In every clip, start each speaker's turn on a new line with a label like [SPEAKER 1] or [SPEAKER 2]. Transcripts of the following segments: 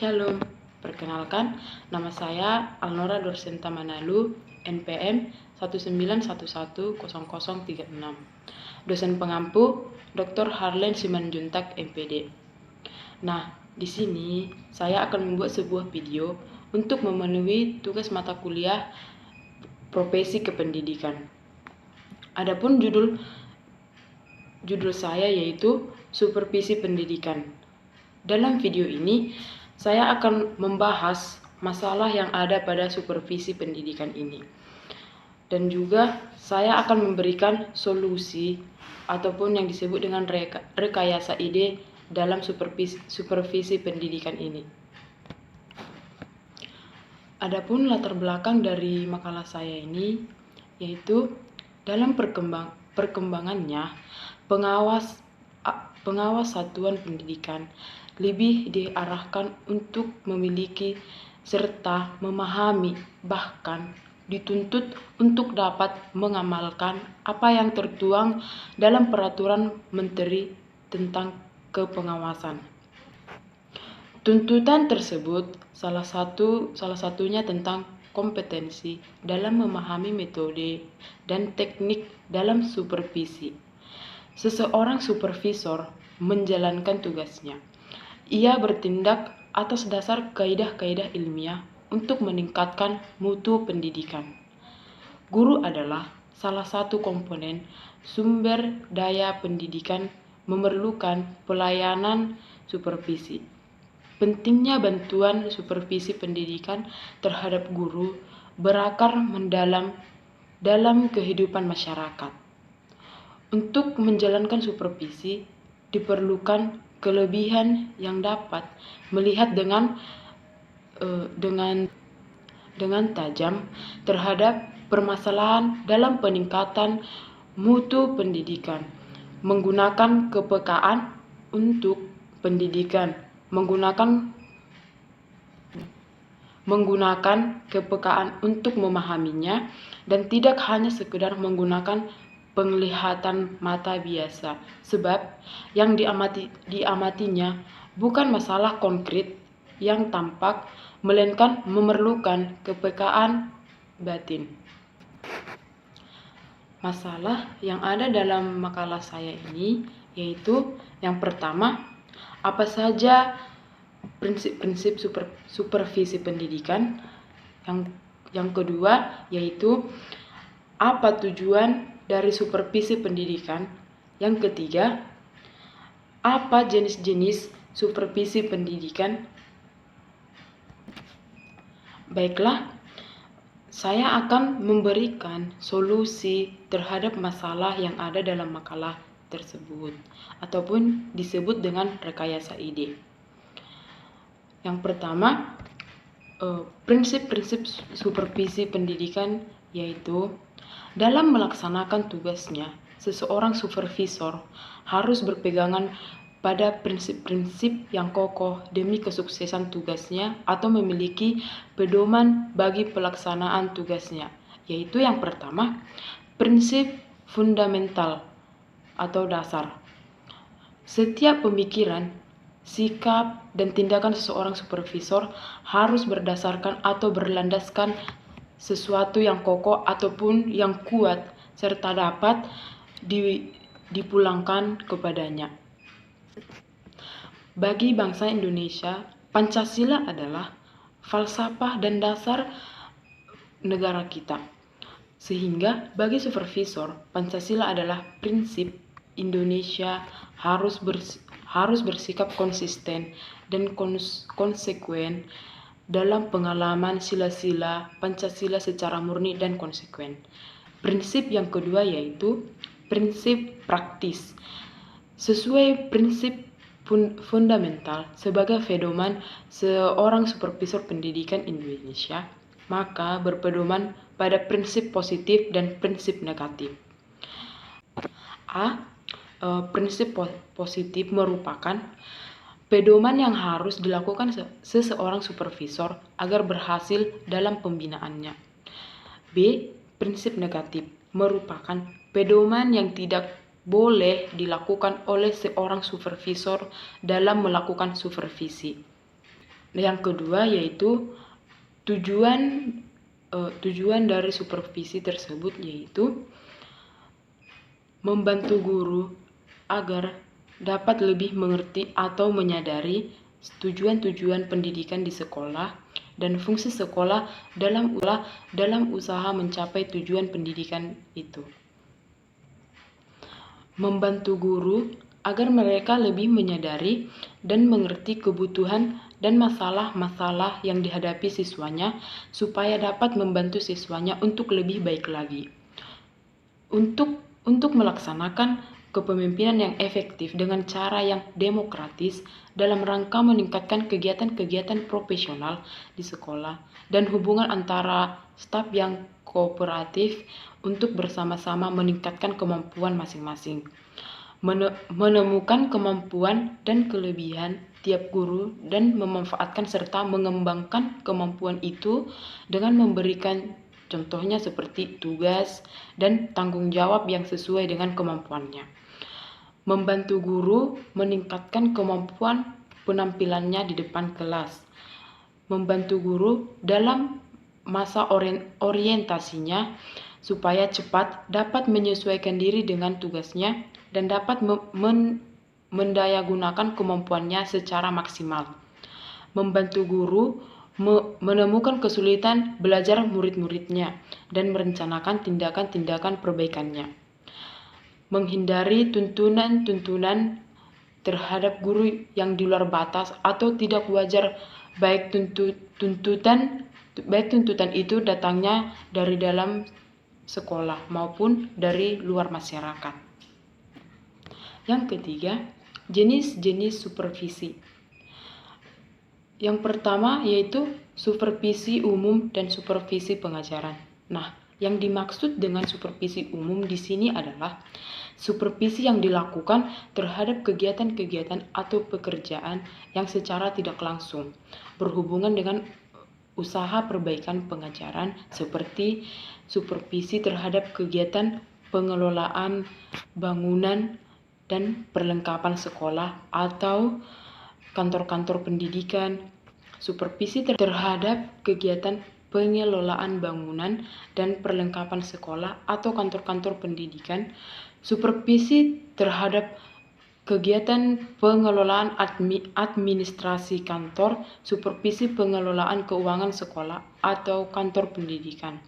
[SPEAKER 1] Shalom, perkenalkan nama saya Alnora Dorsenta Manalu, NPM 191100036. Dosen pengampu Dr. Harlen Simanjuntak, MPD. Nah, di sini saya akan membuat sebuah video untuk memenuhi tugas mata kuliah Profesi Kependidikan. Adapun judul saya yaitu Supervisi Pendidikan. Dalam video ini, saya akan membahas masalah yang ada pada supervisi pendidikan ini. Dan juga saya akan memberikan solusi ataupun yang disebut dengan rekayasa ide dalam supervisi pendidikan ini. Adapun latar belakang dari makalah saya ini yaitu dalam perkembangannya pengawas satuan pendidikan lebih diarahkan untuk memiliki serta memahami, bahkan dituntut untuk dapat mengamalkan apa yang tertuang dalam Peraturan Menteri tentang Kepengawasan. Tuntutan tersebut salah satunya tentang kompetensi dalam memahami metode dan teknik dalam supervisi. Seseorang supervisor menjalankan tugasnya. Ia bertindak atas dasar kaidah-kaidah ilmiah untuk meningkatkan mutu pendidikan. Guru adalah salah satu komponen sumber daya pendidikan, memerlukan pelayanan supervisi. Pentingnya bantuan supervisi pendidikan terhadap guru berakar mendalam dalam kehidupan masyarakat. Untuk menjalankan supervisi diperlukan kelebihan yang dapat melihat dengan tajam terhadap permasalahan dalam peningkatan mutu pendidikan, menggunakan kepekaan untuk pendidikan, menggunakan kepekaan untuk memahaminya, dan tidak hanya sekedar menggunakan penglihatan mata biasa, sebab yang diamatinya bukan masalah konkret yang tampak, melainkan memerlukan kepekaan batin. Masalah yang ada dalam makalah saya ini yaitu yang pertama, apa saja prinsip-prinsip supervisi pendidikan. Yang kedua yaitu apa tujuan dari supervisi pendidikan. Yang ketiga, apa jenis-jenis supervisi pendidikan. Baiklah, saya akan memberikan solusi terhadap masalah yang ada dalam makalah tersebut ataupun disebut dengan rekayasa ide. Yang pertama, prinsip-prinsip supervisi pendidikan yaitu dalam melaksanakan tugasnya, seseorang supervisor harus berpegangan pada prinsip-prinsip yang kokoh demi kesuksesan tugasnya atau memiliki pedoman bagi pelaksanaan tugasnya, yaitu yang pertama, prinsip fundamental atau dasar. Setiap pemikiran, sikap, dan tindakan seseorang supervisor harus berdasarkan atau berlandaskan sesuatu yang kokoh ataupun yang kuat serta dapat dipulangkan kepadanya. Bagi bangsa Indonesia, Pancasila adalah falsafah dan dasar negara kita. Sehingga bagi supervisor, Pancasila adalah prinsip Indonesia harus bersikap konsisten dan konsekuen dalam pengalaman sila-sila Pancasila secara murni dan konsekuen. Prinsip yang kedua yaitu prinsip praktis. Sesuai prinsip fundamental sebagai pedoman seorang supervisor pendidikan Indonesia, maka berpedoman pada prinsip positif dan prinsip negatif. Prinsip positif merupakan pedoman yang harus dilakukan seseorang supervisor agar berhasil dalam pembinaannya. B. Prinsip negatif merupakan pedoman yang tidak boleh dilakukan oleh seorang supervisor dalam melakukan supervisi. Yang kedua yaitu tujuan dari supervisi tersebut yaitu membantu guru agar dapat lebih mengerti atau menyadari tujuan-tujuan pendidikan di sekolah dan fungsi sekolah dalam usaha mencapai tujuan pendidikan itu. Membantu guru agar mereka lebih menyadari dan mengerti kebutuhan dan masalah-masalah yang dihadapi siswanya supaya dapat membantu siswanya untuk lebih baik lagi. Untuk melaksanakan kepemimpinan yang efektif dengan cara yang demokratis dalam rangka meningkatkan kegiatan-kegiatan profesional di sekolah dan hubungan antara staf yang kooperatif untuk bersama-sama meningkatkan kemampuan masing-masing. Menemukan kemampuan dan kelebihan tiap guru dan memanfaatkan serta mengembangkan kemampuan itu dengan memberikan contohnya seperti tugas dan tanggung jawab yang sesuai dengan kemampuannya. Membantu guru meningkatkan kemampuan penampilannya di depan kelas. Membantu guru dalam masa orientasinya supaya cepat dapat menyesuaikan diri dengan tugasnya dan dapat mendayagunakan kemampuannya secara maksimal. Membantu guru menemukan kesulitan belajar murid-muridnya dan merencanakan tindakan-tindakan perbaikannya. Menghindari tuntunan terhadap guru yang di luar batas atau tidak wajar, baik tuntutan itu datangnya dari dalam sekolah maupun dari luar masyarakat. Yang ketiga, jenis-jenis supervisi. Yang pertama yaitu supervisi umum dan supervisi pengajaran. Nah, yang dimaksud dengan supervisi umum di sini adalah supervisi yang dilakukan terhadap kegiatan-kegiatan atau pekerjaan yang secara tidak langsung berhubungan dengan usaha perbaikan pengajaran seperti supervisi terhadap kegiatan pengelolaan bangunan dan perlengkapan sekolah atau kantor-kantor pendidikan, supervisi terhadap kegiatan pengelolaan bangunan dan perlengkapan sekolah atau kantor-kantor pendidikan, supervisi terhadap kegiatan pengelolaan administrasi kantor, supervisi pengelolaan keuangan sekolah atau kantor pendidikan.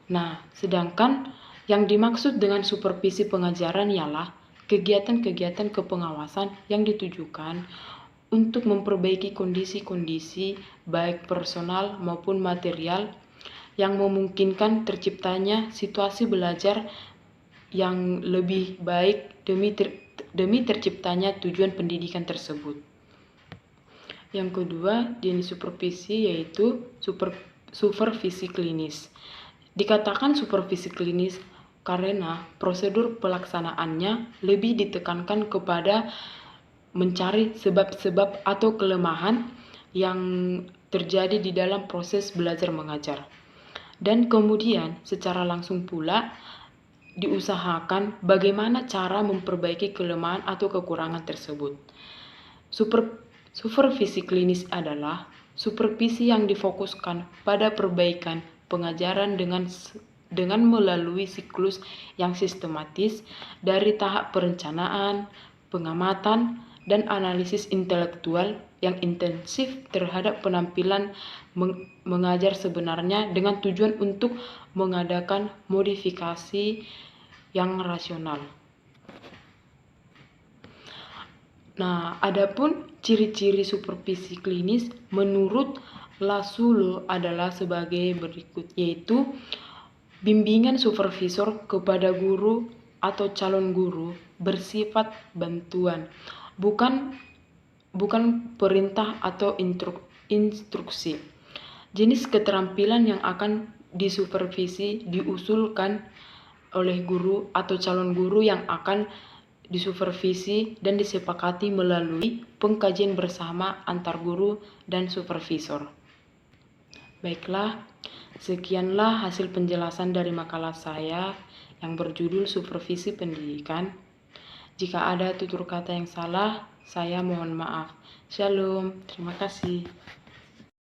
[SPEAKER 1] Nah, sedangkan yang dimaksud dengan supervisi pengajaran ialah kegiatan-kegiatan kepengawasan yang ditujukan untuk memperbaiki kondisi-kondisi baik personal maupun material yang memungkinkan terciptanya situasi belajar yang lebih baik demi terciptanya tujuan pendidikan tersebut. Yang kedua, jenis supervisi yaitu supervisi klinis. Dikatakan supervisi klinis karena prosedur pelaksanaannya lebih ditekankan kepada mencari sebab-sebab atau kelemahan yang terjadi di dalam proses belajar mengajar. Dan kemudian secara langsung pula diusahakan bagaimana cara memperbaiki kelemahan atau kekurangan tersebut. Supervisi klinis adalah supervisi yang difokuskan pada perbaikan pengajaran dengan melalui siklus yang sistematis dari tahap perencanaan, pengamatan, dan analisis intelektual yang intensif terhadap penampilan mengajar sebenarnya dengan tujuan untuk mengadakan modifikasi yang rasional. Nah, adapun ciri-ciri supervisi klinis menurut Lassulo adalah sebagai berikut, yaitu bimbingan supervisor kepada guru atau calon guru bersifat bantuan, bukan perintah atau instruksi. Jenis keterampilan yang akan disupervisi diusulkan oleh guru atau calon guru yang akan disupervisi dan disepakati melalui pengkajian bersama antar guru dan supervisor. Baiklah, sekianlah hasil penjelasan dari makalah saya yang berjudul Supervisi Pendidikan. Jika ada tutur kata yang salah, saya mohon maaf. Shalom, terima kasih.